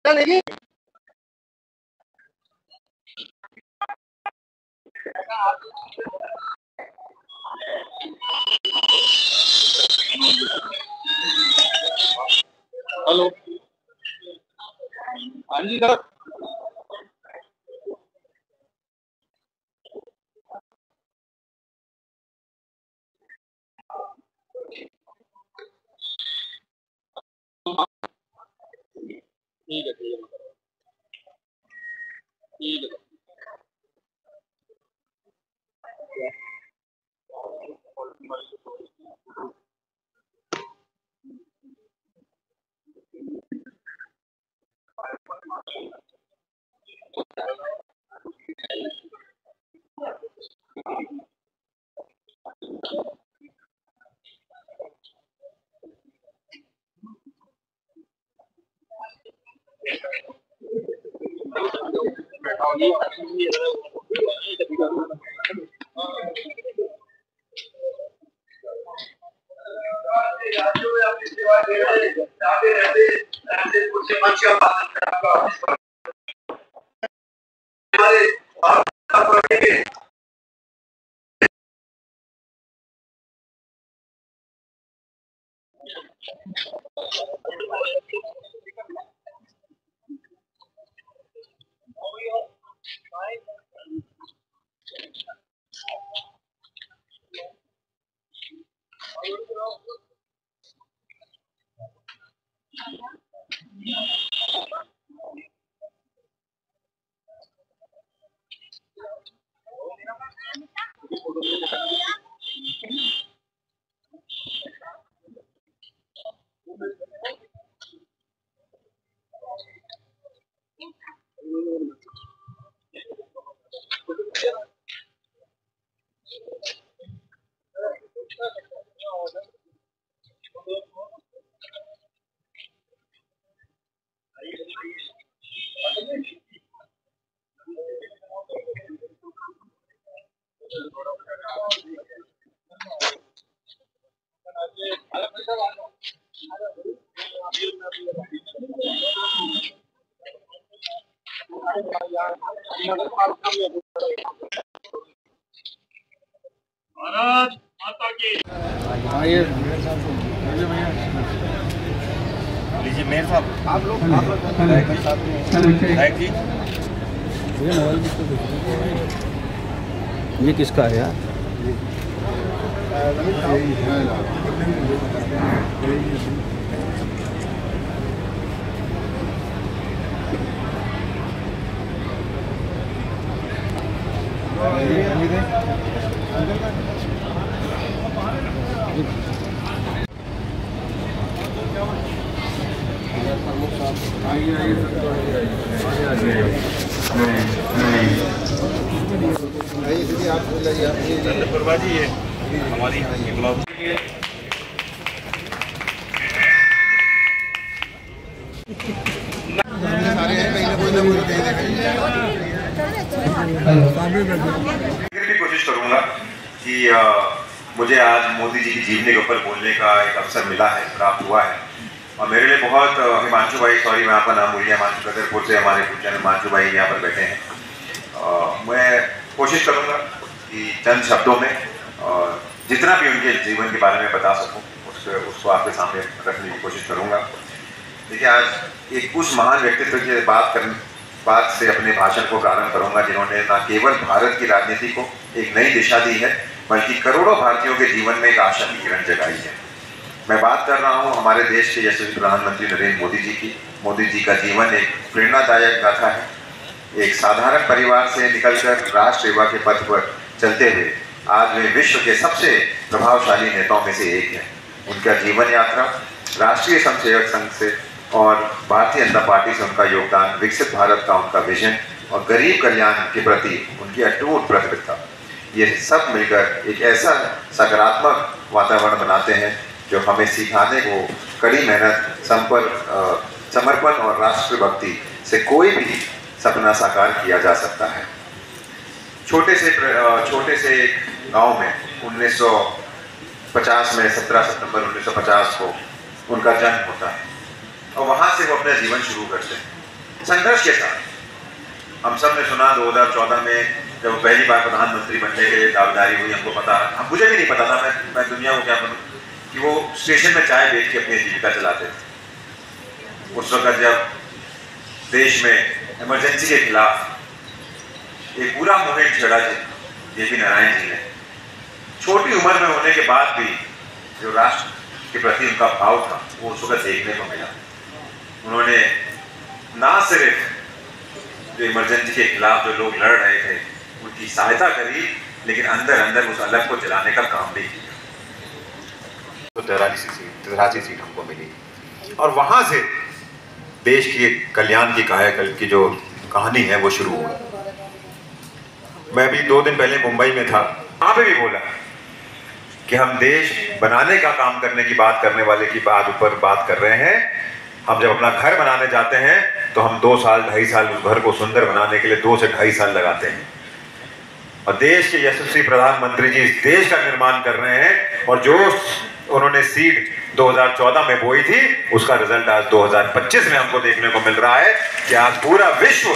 नहीं हेलो, हाँ जी सर। ठीक है ठीक है। महाराज माता की। लीजिए मेयर साहब, आप लोग ये किसका है यार? जी ये हमारी ब्लॉक कोशिश करूंगा कि मुझे आज मोदी जी की जीवनी के ऊपर बोलने का एक अवसर मिला है, प्राप्त हुआ है। और मेरे लिए बहुत हिमांशु भाई, सॉरी मैं आपका नाम भूल गया, हिमांशु कदरपुर से हमारे पूछने हिमांशु भाई यहाँ पर बैठे हैं। मैं कोशिश करूँगा कि चंद शब्दों में जितना भी उनके जीवन के बारे में बता सकूँ उसको आपके सामने रखने की कोशिश करूँगा। देखिए, आज एक उस महान व्यक्तित्व की बात से अपने भाषण को प्रारंभ करूँगा जिन्होंने न केवल भारत की राजनीति को एक नई दिशा दी है, बल्कि करोड़ों भारतीयों के जीवन में एक आशा की किरण जगाई है। मैं बात कर रहा हूँ हमारे देश के यशस्वी प्रधानमंत्री नरेंद्र मोदी जी की। मोदी जी का जीवन एक प्रेरणादायक गाथा है। एक साधारण परिवार से निकलकर राष्ट्र सेवा के पथ पर चलते हुए आज वे विश्व के सबसे प्रभावशाली नेताओं में से एक हैं। उनका जीवन यात्रा राष्ट्रीय स्वयंसेवक संघ से और भारतीय जनता पार्टी से उनका योगदान, विकसित भारत का उनका विजन और गरीब कल्याण के प्रति उनकी अटूट प्रतिबद्धता, ये सब मिलकर एक ऐसा सकारात्मक वातावरण बनाते हैं जो हमें सिखाने को कड़ी मेहनत, समर्पण और राष्ट्रभक्ति से कोई भी सपना साकार किया जा सकता है। छोटे से गांव में 1950 में 17 सितंबर 1950 को उनका जन्म होता है और वहां से वो अपना जीवन शुरू करते हैं संघर्ष के साथ। हम सब ने सुना 2014 में जब पहली बार प्रधानमंत्री बनने के लिए दावेदारी हुई, हमको पता, मुझे भी नहीं पता था, मैं दुनिया को क्या बनूं, कि वो स्टेशन में चाय बेच के अपनी जीविका चलाते थे। उस वक्त जब देश में इमरजेंसी के खिलाफ एक पूरा मुहिम छेड़ा JP नारायण जी ने, छोटी उम्र में होने के बाद भी जो राष्ट्र के प्रति उनका भाव था वो उस वक्त देखने को मिला। उन्होंने ना सिर्फ जो इमरजेंसी के खिलाफ जो लोग लड़ रहे थे उनकी सहायता करी, लेकिन अंदर अंदर उस अलग को जलाने का काम भी किया। तो 83 सीट हमको मिली और वहां से देश के कल्याण की कायाकल्प की जो कहानी है वो शुरू हुई। मैं भी 2 दिन पहले मुंबई में था, वहां पे भी बोला कि हम देश बनाने का काम करने की बात करने वाले की ऊपर बात कर रहे हैं। हम जब अपना घर बनाने जाते हैं तो हम 2 साल 2.5 साल उस घर को सुंदर बनाने के लिए 2 से 2.5 साल लगाते हैं, और देश के यशस्वी प्रधानमंत्री जी इस देश का निर्माण कर रहे हैं और जो उन्होंने सीड 2014 में बोई थी उसका रिजल्ट आज 2025 में हमको देखने को मिल रहा है कि आज पूरा विश्व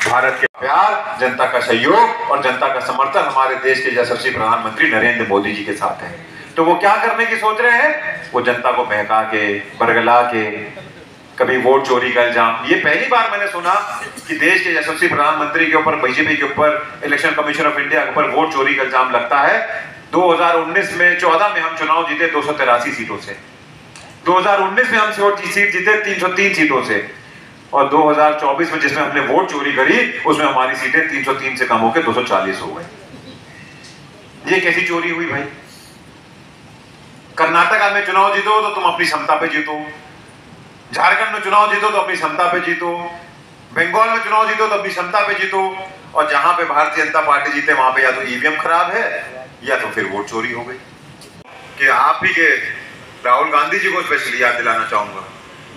भारत के प्यार, जनता का सहयोग और जनता का समर्थन हमारे देश के यशस्वी प्रधानमंत्री नरेंद्र मोदी जी के साथ है। तो वो क्या करने की सोच रहे हैं? वो जनता को बहका के, बरगला के, कभी वोट चोरी का इल्जाम। ये पहली बार मैंने सुना कि देश के यशस्वी प्रधानमंत्री के ऊपर, बीजेपी के ऊपर, इलेक्शन कमीशन ऑफ इंडिया के ऊपर वोट चोरी का इल्जाम लगता है। 2019 में 14 में हम चुनाव जीते 283 सीटों से, 2019 में हम सीट जीते 303 सीटों से, और 2024 में जिसमें हमने वोट चोरी करी उसमें हमारी सीटें 303 से कम होकर 240 हो गई। ये कैसी चोरी हुई भाई? कर्नाटका में चुनाव जीतो तो तुम अपनी क्षमता पे जीतो, झारखंड में चुनाव जीतो तो अपनी क्षमता पे जीतो, बंगाल में चुनाव जीतो तो अपनी क्षमता पे जीतो, और जहां पे भारतीय जनता पार्टी जीते वहां पे या तो ईवीएम खराब है या तो फिर वोट चोरी हो गई। कि आप ही के राहुल गांधी जी को स्पेशली याद दिलाना चाहूंगा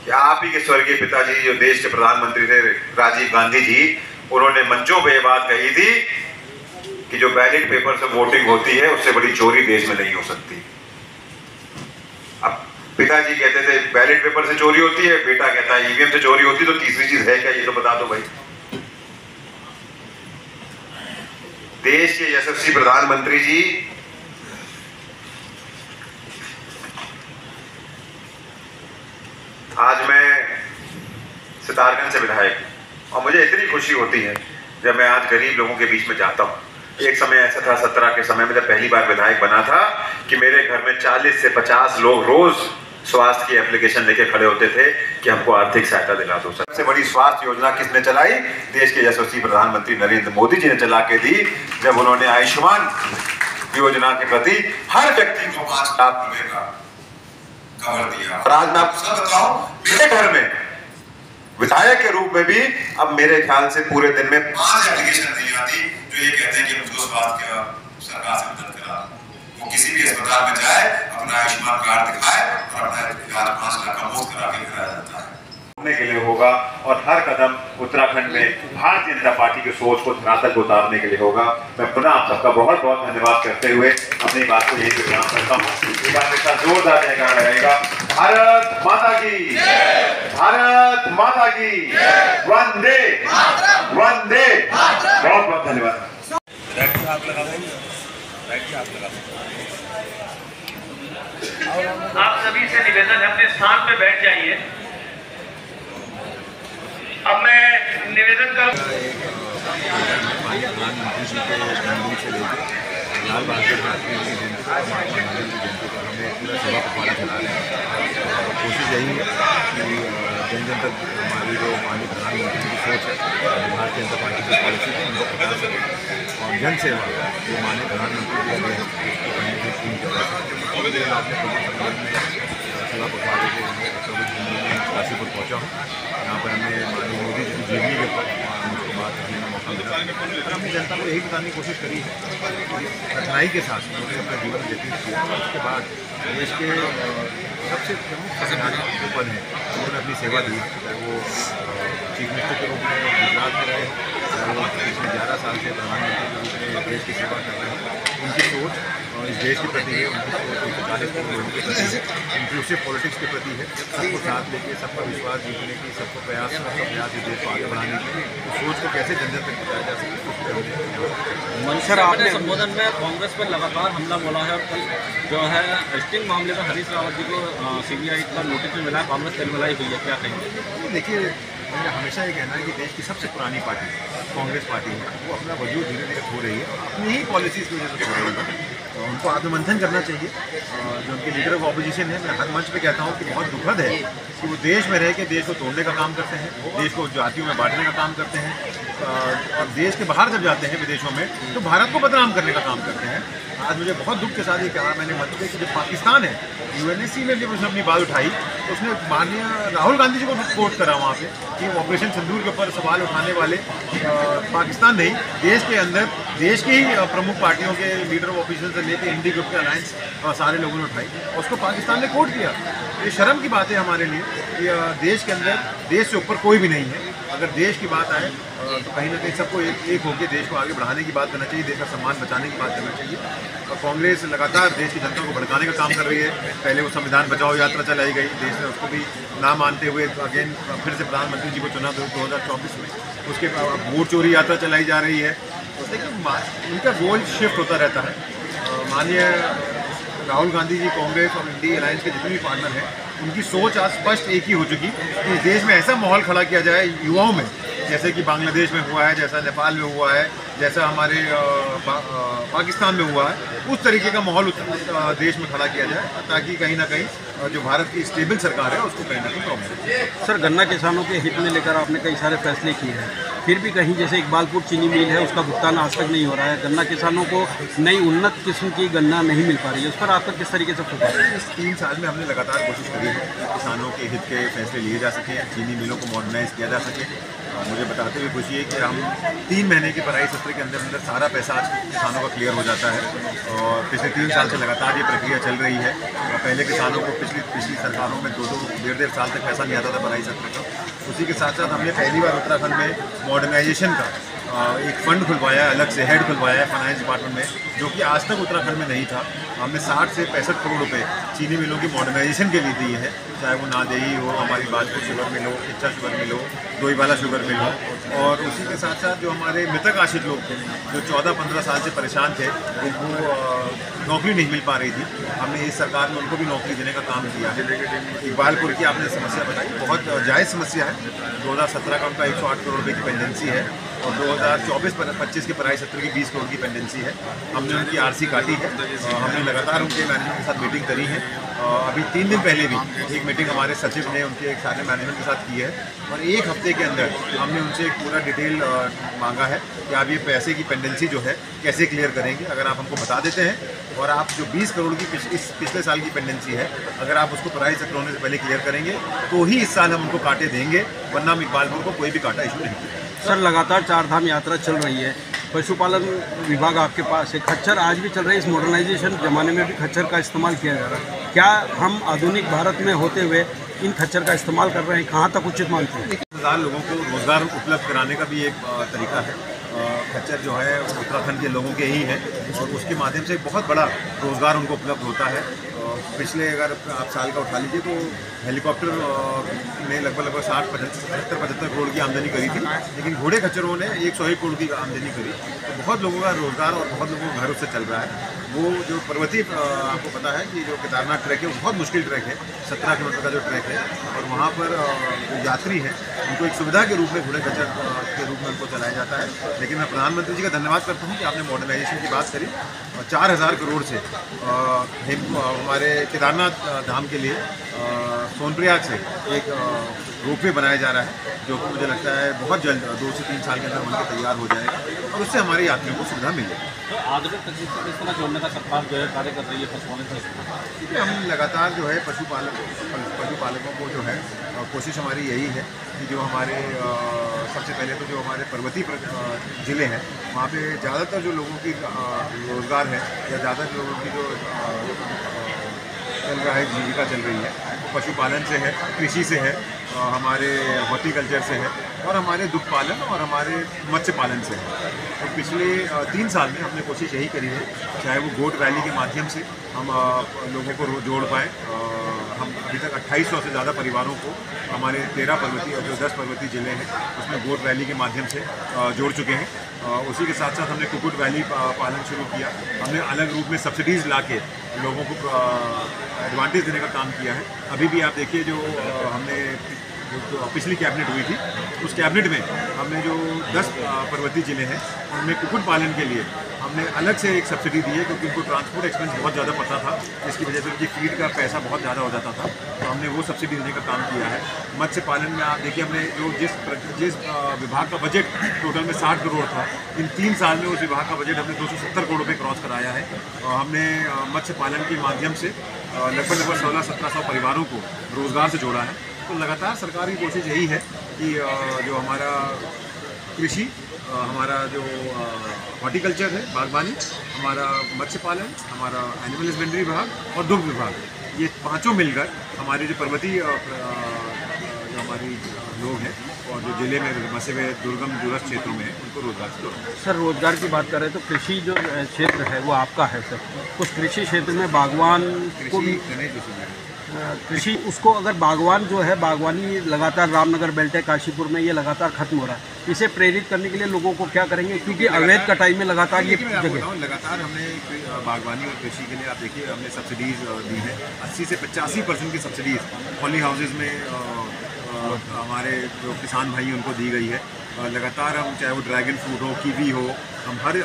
कि आप ही के स्वर्गीय पिताजी जो देश के प्रधानमंत्री थे, राजीव गांधी जी, उन्होंने मंचों पे ये बात कही थी कि जो बैलेट पेपर से वोटिंग होती है उससे बड़ी चोरी देश में नहीं हो सकती। अब पिताजी कहते थे बैलेट पेपर से चोरी होती है, बेटा कहता है ईवीएम से चोरी होती है, तो तीसरी चीज है क्या? ये तो बता दो भाई। देश के यशस्वी प्रधानमंत्री जी आज मैं सितारगंज से विधायक हूं और मुझे इतनी खुशी होती है जब मैं आज गरीब लोगों के बीच में जाता हूं। एक समय ऐसा था 17 के समय में जब पहली बार विधायक बना था कि मेरे घर में 40 से 50 लोग रोज स्वास्थ्य की एप्लीकेशन लेके खड़े होते थे कि हमको आर्थिक सहायता दिला दो। सबसे बड़ी स्वास्थ्य योजना किसने चलाई? देश के यशस्वी प्रधानमंत्री नरेंद्र मोदी जी ने चला के दी, जब उन्होंने आयुष्मान योजना के प्रति हर व्यक्ति को 5 लाख रुपए का कवर दिया। और आज मैं आपको सब बताऊं, मेरे घर में विधायक के रूप में भी अब मेरे ख्याल से पूरे दिन में 5 एप्लीकेशन दी जाती जो ये कहते हैं कि मुझको स्वास्थ्य का सरकार से मदद करा। वो किसी भी अस्पताल में जाए, अपना आयुष्मान कार्ड दिखाए और अपना इलाज 5 लाख का मुफ्त करा के कराया जाता है। के लिए होगा और हर कदम उत्तराखंड में भारतीय जनता पार्टी की सोच को धरातल को उतारने के लिए होगा। मैं पुनः आप सबका बहुत बहुत धन्यवाद करते हुए अपनी बात को यही विराम करता हूँ। एक बार मेरे साथ जोरदार जयकारा रहेगा। भारत माता की, भारत माता की, वंदे वंदे। बहुत बहुत धन्यवाद। आप सभी से निवेदन है अपने स्थान पे बैठ जाइए। अब मैं निवेदन कर लाल बहादुर शास्त्री जी हमें पूरा सेवा पखवाड़ा चला रहे हैं। कोशिश यही है कि जन जन तक हमारी जो माननीय प्रधानमंत्री की सोच है, भारतीय जनता पार्टी की पॉलिसी है, उनको पहुँचा सके और जन सेवा जो माननीय प्रधानमंत्री जी है उसको करने की पूरी जगह है। आपने सेवा पखवाड़े के 24 जनवरी में काशीपुर पहुँचा हूँ। यहाँ पर हमने माननीय मोदी जी की जीवनी के ऊपर मुझको बात करने का मौका मिला और हमने जनता को यही बताने की कोशिश करी है कि कठिनाई के साथ उन्होंने अपना जीवन व्यतीत किया और उसके बाद देश के सबसे प्रमुख संवैधानिक पद हैं उन्होंने अपनी सेवा दी, चाहे वो चीफ मिनिस्टर के रूप में गुजरात में रहे, चाहे वो पिछले 11 साल से प्रधानमंत्री के रूप में देश की सेवा कर रहे हैं। उनकी सोच इस देश के प्रति है, उनकी सोच 140 करोड़ लोगों के प्रति है, इंक्लूसिव पॉलिटिक्स के प्रति है, सबको साथ लेके सबका विश्वास जीतने की, सबका प्रयास इस देश को आगे बढ़ाने की सोच को कैसे जन जन तक पहुँचाया जा सके। सर, आपने संबोधन में कांग्रेस पर लगातार हमला बोला है और कल जो है स्टिंग मामले में हरीश रावत जी को CBI का नोटिस में मिला, कांग्रेस तिलमिलाई हुई है, क्या कहेंगे? देखिए, मेरा हमेशा ये कहना है कि देश की सबसे पुरानी पार्टी कांग्रेस पार्टी है, वो अपना वजूद धीरे धीरे खो रही है, अपनी ही पॉलिसीज़ की वजह से खो रही है। तो उनको आत्ममंथन करना चाहिए। जो उनके लीडर ऑफ ऑपोजिशन है, मैं हर मंच पे कहता हूँ कि बहुत दुखद है कि वो देश में रह के देश को तोड़ने का काम करते हैं, देश को जातियों में बांटने का काम करते हैं और देश के बाहर जब जाते हैं विदेशों में तो भारत को बदनाम करने का काम करते हैं। आज मुझे बहुत दुख के साथ ये कहा मैंने मंच पे कि जब पाकिस्तान है UNSC में जब उसने अपनी बात उठाई तो उसने माननीय राहुल गांधी जी को कोट करा वहाँ पे कि ऑपरेशन सिंदूर के ऊपर सवाल उठाने वाले पाकिस्तान नहीं, देश के अंदर देश की ही प्रमुख पार्टियों के लीडर ऑफ ऑपोजिशन से लेकर इंडी ग्रुप के अलायंस सारे लोगों ने उठाई और उसको पाकिस्तान ने कोट किया। ये शर्म की बात है हमारे लिए कि देश के अंदर देश से ऊपर कोई भी नहीं है। अगर देश की बात आए तो कहीं ना कहीं सबको एक होकर देश को आगे बढ़ाने की बात करना चाहिए, देश का सम्मान बचाने की बात करना चाहिए। और कांग्रेस लगातार देश की जनता को भड़काने का काम कर रही है। पहले वो संविधान बचाओ यात्रा चलाई गई, देश ने उसको भी ना मानते हुए अगेन फिर से प्रधानमंत्री जी को चुना 2024 में। उसके बाद वोट चोरी यात्रा चलाई जा रही है। तो देखिए उनका गोल शिफ्ट होता रहता है। माननीय राहुल गांधी जी कांग्रेस और इंडी अलायंस के जितने भी पार्टनर हैं उनकी सोच आज स्पष्ट एक ही हो चुकी कि इस देश में ऐसा माहौल खड़ा किया जाए युवाओं में, जैसे कि बांग्लादेश में हुआ है, जैसा नेपाल में हुआ है, जैसा हमारे पाकिस्तान में हुआ है, उस तरीके का माहौल देश में खड़ा किया जाए ताकि कहीं ना कहीं जो भारत की स्टेबल सरकार है उसको कहीं ना कहीं प्रॉब्लम हो। सर, गन्ना किसानों के हित में लेकर आपने कई सारे फैसले किए हैं, फिर भी कहीं जैसे इकबालपुर चीनी मिल है उसका भुगतान आज तक नहीं हो रहा है, गन्ना किसानों को नई उन्नत किस्म की गन्ना नहीं मिल पा रही है, उस पर आपका किस तरीके से फोकस है? इस 3 साल में हमने लगातार कोशिश करी है कि किसानों के हित के फैसले लिए जा सकें, चीनी मिलों को मॉडर्नाइज किया जा सके। मुझे बताते हुए खुशी है कि हम 3 महीने के पराई सत्र के अंदर अंदर सारा पैसा आज किसानों का क्लियर हो जाता है और पिछले 3 साल से लगातार ये प्रक्रिया चल रही है। और पहले किसानों को पिछली सरकारों में 2-2 साल तक पैसा नहीं आता था पराई सत्र का। उसी के साथ साथ हमने पहली बार उत्तराखंड में मॉडर्नाइजेशन का एक फ़ंड खुलवाया है, अलग से हेड खुलवाया है फाइनेंस डिपार्टमेंट में, जो कि आज तक उत्तराखंड में नहीं था। हमने 60 से 65 करोड़ रुपए चीनी मिलों की मॉडर्नाइजेशन के लिए दिए हैं, चाहे वो नादेही हो, हमारी बाजपुर शुगर मिल हो, इच्छा शुगर मिल हो, डोईवाला शुगर मिल हो। और उसी के साथ साथ जो हमारे मृतक आश्रित लोग थे जो 14-15 साल से परेशान थे, जिनको नौकरी नहीं मिल पा रही थी, हमने इस सरकार में उनको भी नौकरी देने का काम किया है। इकबालपुर की आपने समस्या बताई, बहुत जायज़ समस्या है। 2017 का उनका 108 करोड़ रुपये की पेंडेंसी है और 2024-25 के पराई सत्र की 20 करोड़ की पेंडेंसी है। हमने उनकी RC काटी है। हमने लगातार उनके मैनेजमेंट के साथ मीटिंग करी है। अभी 3 दिन पहले भी एक मीटिंग हमारे सचिव ने उनके सारे मैनेजमेंट के साथ की है और 1 हफ्ते के अंदर हमने उनसे एक पूरा डिटेल मांगा है कि आप ये पैसे की पेंडेंसी जो है कैसे क्लियर करेंगे। अगर आप हमको बता देते हैं और आप जो 20 करोड़ की पिछले साल की पेंडेंसी है, अगर आप उसको पराई सत्र होने से पहले क्लियर करेंगे तो ही इस साल हम उनको काटे देंगे, वरना हम इकबालपुर को कोई भी काटा इशू नहीं करेंगे। सर, लगातार 4 धाम यात्रा चल रही है, पशुपालन विभाग आपके पास है, खच्चर आज भी चल रही है, इस मॉडर्नाइजेशन ज़माने में भी खच्चर का इस्तेमाल किया जा रहा है। क्या हम आधुनिक भारत में होते हुए इन खच्चर का इस्तेमाल कर रहे हैं, कहाँ तक उचित मानते हैं? 1000 लोगों को रोज़गार उपलब्ध कराने का भी एक तरीका है। खच्चर जो है उत्तराखंड के लोगों के ही है और उसके माध्यम से बहुत बड़ा रोज़गार उनको उपलब्ध होता है। पिछले अगर आप साल का उठा लीजिए तो हेलीकॉप्टर ने लगभग 70-75 करोड़ की आमदनी करी थी, लेकिन घोड़े खच्चरों ने 101 करोड़ की आमदनी करी। तो बहुत लोगों का रोज़गार और बहुत लोगों का घर उससे चल रहा है। वो जो पर्वतीय आपको पता है कि जो केदारनाथ ट्रैक है वो बहुत मुश्किल ट्रैक है, 17 किलोमीटर का जो ट्रैक है और वहाँ पर जो यात्री हैं उनको एक सुविधा के रूप में घोड़े खच्चर के रूप में उनको चलाया जाता है। लेकिन मैं प्रधानमंत्री जी का धन्यवाद करता हूँ कि आपने मॉडर्नाइजेशन की बात करी और 4000 करोड़ से हमारे केदारनाथ धाम के लिए सोनप्रयाग से एक रोपवे बनाया जा रहा है, जो कि मुझे लगता है बहुत जल्द 2 से 3 साल के अंदर बनकर तैयार हो जाएगा और उससे हमारे यात्रियों को सुविधा मिलेगी। तो आधुनिक तकनीक से किस तरह जोड़ने का सरकार जो है कार्य कर रही है पशुपालन क्षेत्र? देखिए, हम लगातार जो है पशुपालकों को जो है कोशिश हमारी यही है कि जो हमारे सबसे पहले तो जो हमारे पर्वतीय ज़िले हैं वहाँ पे ज़्यादातर जो लोगों की रोज़गार है या ज़्यादातर लोगों की जो चल रहा है, जीविका चल रही है, वो पशुपालन से है, कृषि से है, हमारे हॉर्टिकल्चर से है और हमारे दुग्ध पालन और हमारे मत्स्य पालन से है। तो पिछले 3 साल में हमने कोशिश यही करी है, चाहे वो गोट वैली के माध्यम से हम लोगों को जोड़ पाएँ। हम अभी तक 2800 से ज़्यादा परिवारों को हमारे 13 पर्वतीय और जो 10 पर्वतीय ज़िले हैं उसमें गोट वैली के माध्यम से जोड़ चुके हैं। उसी के साथ साथ हमने कुक्कुट वैली पालन शुरू किया। हमने अलग रूप में सब्सिडीज़ ला के लोगों को एडवांटेज देने का काम किया है। अभी भी आप देखिए, जो हमने जो पिछली कैबिनेट हुई थी, उस कैबिनेट में हमने जो 10 पर्वतीय ज़िले हैं उनमें कुक्कुट पालन के लिए हमने अलग से एक सब्सिडी दी है, क्योंकि उनको ट्रांसपोर्ट एक्सपेंस बहुत ज़्यादा पड़ता था, जिसकी वजह से उनकी फीड का पैसा बहुत ज़्यादा हो जाता था। तो हमने वो सब्सिडी देने का काम किया है। मत्स्य पालन में आप देखिए, हमने जो जिस विभाग का बजट टोटल में 60 करोड़ था, इन 3 साल में उस विभाग का बजट हमने 270 करोड़ रुपये क्रॉस कराया है। हमने मत्स्य पालन के माध्यम से लगभग 1600-1700 परिवारों को रोज़गार से जोड़ा है। तो लगातार सरकार की कोशिश यही है कि जो हमारा कृषि, हमारा जो हॉर्टिकल्चर है, बागवानी, हमारा मत्स्य पालन, हमारा एनिमल हस्बेंड्री विभाग और दुग्ध विभाग, ये पांचों मिलकर हमारे जो पर्वतीय जो हमारी लोग हैं और जो जिले में बसे हुए दुर्गम दूरस्थ क्षेत्रों में हैं, उनको रोजगार से जोड़ें। सर, रोजगार की बात करें तो कृषि जो क्षेत्र है वो आपका है सर। उस कृषि क्षेत्र में बागवान को भी कृषि, उसको अगर बागवान जो है, बागवानी लगातार रामनगर बेल्ट है, काशीपुर में ये लगातार खत्म हो रहा है, इसे प्रेरित करने के लिए लोगों को क्या करेंगे, क्योंकि अवैध कटाई में लगातार ये जगह लगातार हमने बागवानी और कृषि के लिए आप देखिए हमने सब्सिडीज़ दी है। 80 से 85% की सब्सिडीज़ पॉली हाउसेज में हमारे जो किसान भाई उनको दी गई है। लगातार हम, चाहे वो ड्रैगन फ्रूट हो, कीवी हो, हम हर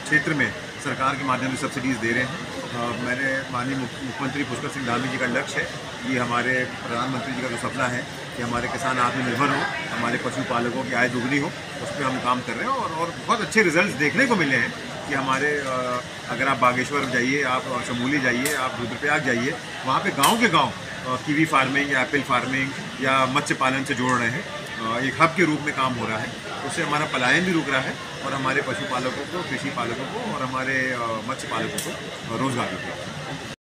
क्षेत्र में सरकार के माध्यम से सब्सिडीज़ दे रहे हैं। मैंने माननीय मुख्यमंत्री पुष्कर सिंह धामी जी का लक्ष्य है, ये हमारे प्रधानमंत्री जी का जो सपना है कि हमारे किसान आत्मनिर्भर हो, हमारे पशुपालकों की आय दुगनी हो, उस पर हम काम कर रहे हैं और बहुत अच्छे रिजल्ट्स देखने को मिले हैं कि हमारे अगर आप बागेश्वर जाइए, आप चमोली जाइए, आप रुद्रप्रयाग जाइए, वहाँ पे गांव के गांव कीवी फार्मिंग या एप्पल फार्मिंग या मत्स्य पालन से जोड़ रहे हैं। एक हब के रूप में काम हो रहा है। उससे हमारा पलायन भी रुक रहा है और हमारे पशुपालकों को, कृषि पालकों को और हमारे मत्स्य पालकों को रोजगार भी मिल रहा है।